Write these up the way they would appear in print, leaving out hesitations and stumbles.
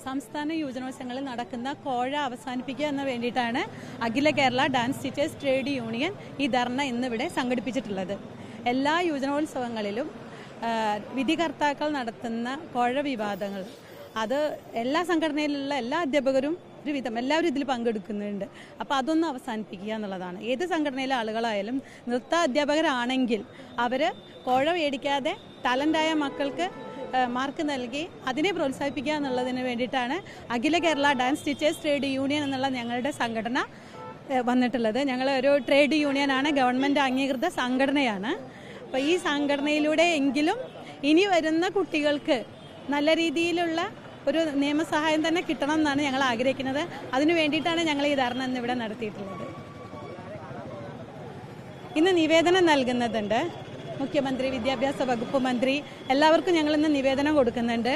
സംസ്ഥാന യുവജനോത്സവങ്ങളിൽ നടക്കുന്ന കോഴ അവസാനിപ്പിക്കുക എന്ന വേണ്ടിയിട്ടാണ് Akhila Kerala Dance Teachers Trade Union ഈ ധർണ ഇന്നിവിടെ സംഘടിപ്പിച്ചിട്ടുള്ളത്. എല്ലാ യുവജനോത്സവങ്ങളിലും വിധികർത്താക്കൾ നടത്തുന്ന കോഴ വിവാദങ്ങൾ അത് എല്ലാ സംഘടനയിലുള്ള എല്ലാ അധ്യാപകരും ഒരുവിധം എല്ലാവരും ഇതിൽ പങ്കെടുക്കുന്നുണ്ട്. അപ്പോൾ അതൊന്നും അവസാനിപ്പിക്കുക എന്നുള്ളതാണ്. ഏത് സംഘടനയിലെ ആളുകളായാലും നൃത്ത അധ്യാപകരാണെങ്കിൽ അവർ കോഴ മേടിക്കാതെ ടാലൻ്റായ മക്കൾക്ക് മാർക്ക് നൽകി അതിനെ പ്രോത്സാഹിപ്പിക്കുക എന്നുള്ളതിന് വേണ്ടിയിട്ടാണ് Akhila Kerala Dance Teachers Trade Union എന്നുള്ള ഞങ്ങളുടെ സംഘടന വന്നിട്ടുള്ളത്. ഞങ്ങൾ ഒരു ട്രേഡ് യൂണിയനാണ്, ഗവൺമെൻറ് അംഗീകൃത സംഘടനയാണ്. അപ്പോൾ ഈ സംഘടനയിലൂടെ എങ്കിലും ഇനി വരുന്ന കുട്ടികൾക്ക് നല്ല രീതിയിലുള്ള ഒരു നിയമസഹായം തന്നെ കിട്ടണം എന്നാണ് ഞങ്ങൾ ആഗ്രഹിക്കുന്നത്. അതിനു വേണ്ടിയിട്ടാണ് ഞങ്ങൾ ഈ ധർണ ഇന്നിവിടെ നടത്തിയിട്ടുള്ളത്. ഇന്ന് നിവേദനം നൽകുന്നതുണ്ട്. മുഖ്യമന്ത്രി, വിദ്യാഭ്യാസ വകുപ്പ് മന്ത്രി എല്ലാവർക്കും ഞങ്ങൾ ഇന്ന് നിവേദനം കൊടുക്കുന്നുണ്ട്.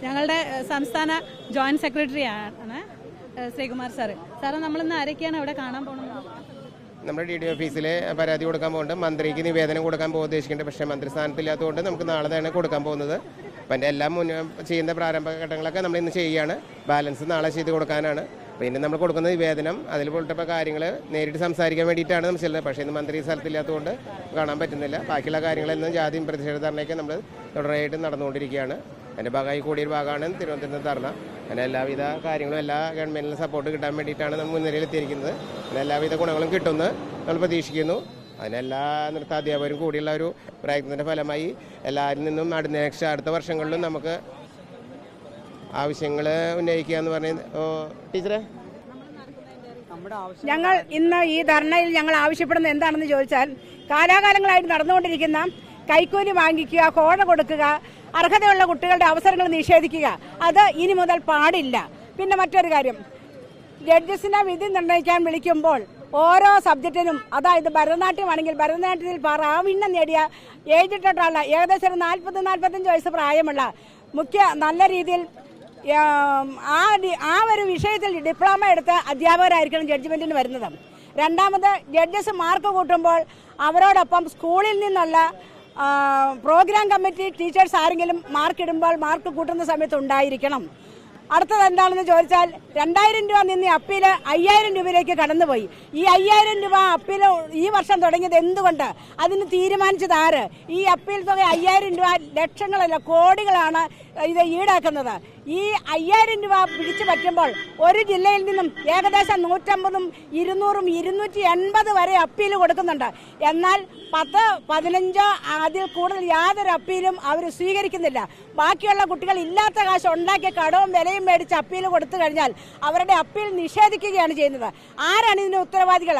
ഞങ്ങളുടെ സംസ്ഥാന ജോയിന്റ് സെക്രട്ടറി ആണ് ശ്രീകുമാർ സാറ്. നമ്മളിന്ന് ആരൊക്കെയാണ് അവിടെ കാണാൻ പോകുന്നത്? നമ്മുടെ DD ഓഫീസിൽ പരാതി കൊടുക്കാൻ പോകുന്നുണ്ട്. മന്ത്രിക്ക് നിവേദനം കൊടുക്കാൻ ഉദ്ദേശിക്കുന്നുണ്ട്. പക്ഷേ മന്ത്രി സ്ഥാനത്തില്ലാത്തതുകൊണ്ട് നമുക്ക് നാളെ തന്നെ കൊടുക്കാൻ പോകുന്നത്. അപ്പം എൻ്റെ എല്ലാം ചെയ്യുന്ന പ്രാരംഭ ഘട്ടങ്ങളൊക്കെ നമ്മൾ ഇന്ന് ചെയ്യുകയാണ്. ബാലൻസ് നാളെ ചെയ്ത് കൊടുക്കാനാണ്. പിന്നെ നമ്മൾ കൊടുക്കുന്ന നിവേദനം അതിൽ പോലത്തെ കാര്യങ്ങൾ നേരിട്ട് സംസാരിക്കാൻ വേണ്ടിയിട്ടാണ് നമ്മൾ ചെല്ലുന്നത്. പക്ഷേ ഇന്ന് മന്ത്രി സ്ഥലത്തില്ലാത്തതുകൊണ്ട് കാണാൻ പറ്റുന്നില്ല. ബാക്കിയുള്ള കാര്യങ്ങളെന്നും ജാതിയും പ്രതിഷേധ ധർണയൊക്കെ നമ്മൾ തുടരായിട്ട് നടന്നുകൊണ്ടിരിക്കുകയാണ്. എൻ്റെ ഭാഗമായി കൂടിയൊരു ഭാഗമാണ് തിരുവനന്തപുരത്ത് ധർണ. അങ്ങനെ എല്ലാവിധ കാര്യങ്ങളും എല്ലാ ഗവൺമെൻറ്റിലും സപ്പോർട്ട് കിട്ടാൻ വേണ്ടിയിട്ടാണ് നമ്മൾ മുൻനിരയിൽ എത്തിയിരിക്കുന്നത്. അങ്ങനെ എല്ലാവിധ ഗുണങ്ങളും കിട്ടുമെന്ന് നമ്മൾ പ്രതീക്ഷിക്കുന്നു. അതിനെല്ലാ നൃത്താധ്യാപകരും കൂടിയുള്ള ഒരു പ്രയത്നത്തിൻ്റെ ഫലമായി എല്ലാവരിൽ നിന്നും അടുത്ത വർഷങ്ങളിലും നമുക്ക് ആവശ്യങ്ങൾ ഉന്നയിക്കുക എന്ന് പറഞ്ഞ ടീച്ചറെ, ഞങ്ങൾ ഇന്ന് ഈ ധർണയിൽ ഞങ്ങൾ ആവശ്യപ്പെടുന്നത് എന്താണെന്ന് ചോദിച്ചാൽ, കാലാകാലങ്ങളായിട്ട് നടന്നുകൊണ്ടിരിക്കുന്ന കൈക്കൂലി വാങ്ങിക്കുക, കോഴ കൊടുക്കുക, അർഹതയുള്ള കുട്ടികളുടെ അവസരങ്ങൾ നിഷേധിക്കുക, അത് ഇനി മുതൽ പാടില്ല. പിന്നെ മറ്റൊരു കാര്യം, ജഡ്ജസിനെ വിധി നിർണ്ണയിക്കാൻ വിളിക്കുമ്പോൾ ഓരോ സബ്ജക്റ്റിനും, അതായത് ഭരതനാട്യമാണെങ്കിൽ ഭരതനാട്യത്തിൽ പ്രാവീണ്യം നേടിയ ഏജിട്ടുള്ള ഏകദേശം 40-45 വയസ്സ് പ്രായമുള്ള നല്ല രീതിയിൽ ആ ഒരു വിഷയത്തിൽ ഡിപ്ലോമ എടുത്ത അധ്യാപകരായിരിക്കണം ജഡ്ജ്മെന്റിന് വരുന്നത്. രണ്ടാമത്, ജഡ്ജസ് മാർക്ക് കൂട്ടുമ്പോൾ അവരോടൊപ്പം സ്കൂളിൽ നിന്നുള്ള പ്രോഗ്രാം കമ്മിറ്റി ടീച്ചേഴ്സ് ആരെങ്കിലും മാർക്കിടുമ്പോൾ മാർക്ക് കൂട്ടുന്ന സമയത്ത് ഉണ്ടായിരിക്കണം. അടുത്തത് എന്താണെന്ന് ചോദിച്ചാൽ, 2000 രൂപ നിന്ന് അപ്പീല് 5000 രൂപയിലേക്ക് കടന്നുപോയി. ഈ 5000 രൂപ അപ്പീല് ഈ വർഷം തുടങ്ങിയത് എന്തുകൊണ്ട്? അതിന് തീരുമാനിച്ചത് ആര്? ഈ അപ്പീൽ തുക 5000 രൂപ ലക്ഷങ്ങളല്ല കോടികളാണ് ഇത് ഈടാക്കുന്നത്. ഈ 5000 രൂപ പിടിച്ചു പറ്റുമ്പോൾ ഒരു ജില്ലയിൽ നിന്നും ഏകദേശം 150, 200, 280 വരെ അപ്പീൽ കൊടുക്കുന്നുണ്ട്. എന്നാൽ 10, 15 അതിൽ കൂടുതൽ യാതൊരു അപ്പീലും അവർ സ്വീകരിക്കുന്നില്ല. ബാക്കിയുള്ള കുട്ടികൾ ഇല്ലാത്ത കാശ് ഉണ്ടാക്കിയ കടവും വിലയും മേടിച്ച് അപ്പീൽ കൊടുത്തു കഴിഞ്ഞാൽ അവരുടെ അപ്പീൽ നിഷേധിക്കുകയാണ് ചെയ്യുന്നത്. ആരാണ് ഇതിന് ഉത്തരവാദികൾ?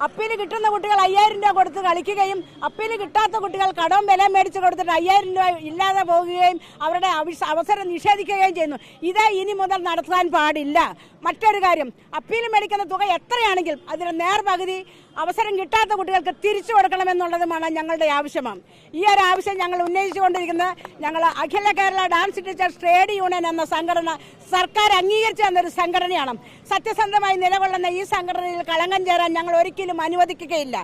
അപ്പീൽ കിട്ടുന്ന കുട്ടികൾ 5000 രൂപ കൊടുത്ത് കളിക്കുകയും അപ്പീൽ കിട്ടാത്ത കുട്ടികൾ കടവും വില മേടിച്ച് കൊടുത്തിട്ട് 5000 രൂപ ഇല്ലാതെ പോകുകയും അവരുടെ അവസരം നിഷേധിക്കുകയും ചെയ്യുന്നു. ഇത് ഇനി മുതൽ നടത്താൻ പാടില്ല. മറ്റൊരു കാര്യം, അപ്പീൽ മേടിക്കുന്ന തുക എത്രയാണെങ്കിലും അതിന് നേർപകുതി അവസരം കിട്ടാത്ത കുട്ടികൾക്ക് തിരിച്ചു കൊടുക്കണമെന്നുള്ളതുമാണ് ഞങ്ങളുടെ ആവശ്യമാണ്. ഈ ഒരു ആവശ്യം ഞങ്ങൾ ഉന്നയിച്ചുകൊണ്ടിരിക്കുന്നത് ഞങ്ങൾ Akhila Kerala Dance Teachers Trade Union എന്ന സംഘടന സർക്കാർ അംഗീകരിച്ചു തന്നൊരു സംഘടനയാണ്. സത്യസന്ധമായി നിലകൊള്ളുന്ന ഈ സംഘടനയിൽ കളങ്കം ചേരാൻ ഞങ്ങൾ ഒരിക്കലും അനുവദിക്കുകയില്ല.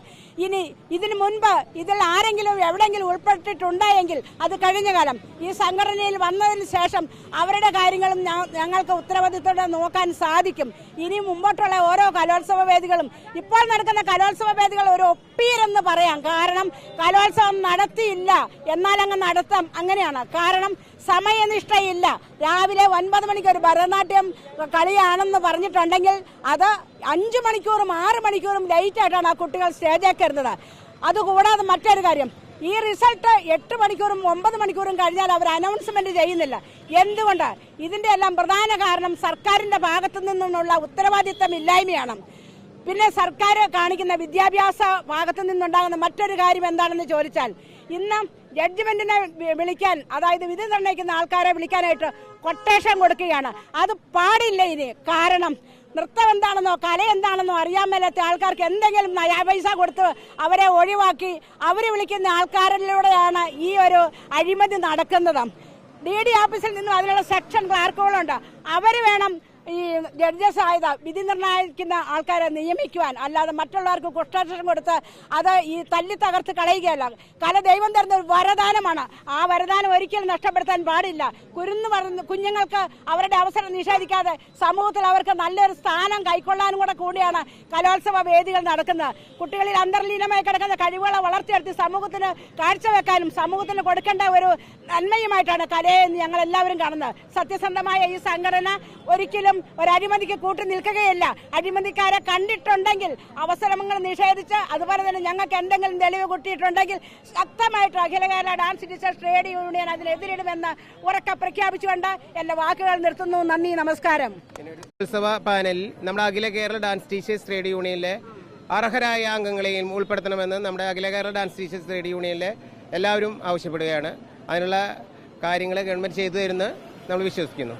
ഇനി ഇതിനു മുൻപ് ഇതിൽ ആരെങ്കിലും എവിടെയെങ്കിലും ഉൾപ്പെട്ടിട്ടുണ്ടായെങ്കിൽ അത് കഴിഞ്ഞ കാലം. ഈ സംഘടനയിൽ വന്നതിന് ശേഷം അവരുടെ കാര്യങ്ങളും ഞങ്ങൾക്ക് ഉത്തരവാദിത്തോടെ നോക്കാൻ സാധിക്കും. ഇനി മുമ്പോട്ടുള്ള ഓരോ കലോത്സവ വേദികളും, ഇപ്പോൾ നടക്കുന്ന കലോത്സവ വേദികൾ ഒരു ഒപ്പീരെന്ന് പറയാം. കാരണം കലോത്സവം നടത്തിയില്ല എന്നാൽ അങ്ങ് നടത്താം, അങ്ങനെയാണ്. കാരണം സമയനിഷ്ഠയില്ല. രാവിലെ 9 മണിക്ക് ഒരു ഭരതനാട്യം കളിയാണെന്ന് പറഞ്ഞിട്ടുണ്ടെങ്കിൽ അത് 5 മണിക്കൂറും 6 മണിക്കൂറും ലേറ്റായിട്ടാണ് ആ കുട്ടികൾ സ്റ്റേജിൽ കയറുന്നത്. അതുകൂടാതെ മറ്റൊരു കാര്യം, ഈ റിസൾട്ട് 8 മണിക്കൂറും 9 മണിക്കൂറും കഴിഞ്ഞാൽ അവർ അനൗൺസ്മെന്റ് ചെയ്യുന്നില്ല. എന്തുകൊണ്ട്? ഇതിന്റെ എല്ലാം പ്രധാന കാരണം സർക്കാരിന്റെ ഭാഗത്തു നിന്നുള്ള ഉത്തരവാദിത്തം ഇല്ലായ്മയാണ്. പിന്നെ സർക്കാർ കാണിക്കുന്ന വിദ്യാഭ്യാസ ഭാഗത്തു നിന്നുണ്ടാകുന്ന മറ്റൊരു കാര്യം എന്താണെന്ന് ചോദിച്ചാൽ, ഇന്ന് ജഡ്ജ്മെന്റിനെ വിളിക്കാൻ, അതായത് വിധി നിർണ്ണയിക്കുന്ന ആൾക്കാരെ വിളിക്കാനായിട്ട് കൊട്ടേഷൻ കൊടുക്കുകയാണ്. അത് പാടില്ല ഇനി. കാരണം നൃത്തം എന്താണെന്നോ കല എന്താണെന്നോ അറിയാൻ മേലാത്ത ആൾക്കാർക്ക് എന്തെങ്കിലും പൈസ കൊടുത്ത് അവരെ ഒഴിവാക്കി അവർ വിളിക്കുന്ന ആൾക്കാരിലൂടെയാണ് ഈ ഒരു അഴിമതി നടക്കുന്നത്. DD ഓഫീസിൽ നിന്നും അതിനുള്ള സെക്ഷൻ ക്ലാർക്കുകളുണ്ട്. അവർ വേണം ഈ ജഡ്ജസ് ആയത് വിധി നിർണ്ണയിക്കുന്ന ആൾക്കാരെ നിയമിക്കുവാൻ, അല്ലാതെ മറ്റുള്ളവർക്ക് കുഷ്ടാക്ഷരം കൊടുത്ത് അത് ഈ തല്ലി തകർത്ത് കളയുകയല്ല. കല ദൈവം തരുന്ന ഒരു വരദാനമാണ്. ആ വരദാനം ഒരിക്കലും നഷ്ടപ്പെടുത്താൻ പാടില്ല. കുഞ്ഞുങ്ങൾക്ക് അവരുടെ അവസരം നിഷേധിക്കാതെ സമൂഹത്തിൽ അവർക്ക് നല്ലൊരു സ്ഥാനം കൈക്കൊള്ളാനും കൂടിയാണ് കലോത്സവ വേദികൾ നടക്കുന്നത്. കുട്ടികളിൽ അന്തർലീനമായി കിടക്കുന്ന കഴിവുകളെ വളർത്തിയെടുത്ത് സമൂഹത്തിന് കാഴ്ചവെക്കാനും സമൂഹത്തിന് കൊടുക്കേണ്ട ഒരു നന്മയുമായിട്ടാണ് കലയെ ഞങ്ങൾ എല്ലാവരും കാണുന്നത്. സത്യസന്ധമായ ഈ സംഘടന ഒരിക്കലും ഒരു അഴിമതിക്ക് കൂട്ടു നിൽക്കുകയില്ല. അഴിമതിക്കാരെ കണ്ടിട്ടുണ്ടെങ്കിൽ അവസരങ്ങൾ നിഷേധിച്ച്, അതുപോലെ തന്നെ ഞങ്ങൾക്ക് എന്തെങ്കിലും തെളിവ് കിട്ടിയിട്ടുണ്ടെങ്കിൽ ശക്തമായിട്ട് Akhila Kerala Dance Teachers Trade Union അതിനെതിരിടുമെന്ന് ഉറക്കെ പ്രഖ്യാപിച്ചുകൊണ്ട് എന്റെ വാക്കുകൾ നിർത്തുന്നു. നന്ദി, നമസ്കാരം. ഉത്സവ പാനലിൽ നമ്മുടെ അഖില കേരള ഡാൻസ് ടീച്ചേഴ്സ് ട്രേഡ് യൂണിയനിലെ അർഹരായ അംഗങ്ങളെയും ഉൾപ്പെടുത്തണമെന്ന് നമ്മുടെ അഖില കേരള ഡാൻസ് ടീച്ചേഴ്സ് ട്രേഡ് യൂണിയനിലെ എല്ലാവരും ആവശ്യപ്പെടുകയാണ്. അതിനുള്ള കാര്യങ്ങൾ ഗവൺമെന്റ് ചെയ്തു തരുമെന്ന് നമ്മൾ വിശ്വസിക്കുന്നു.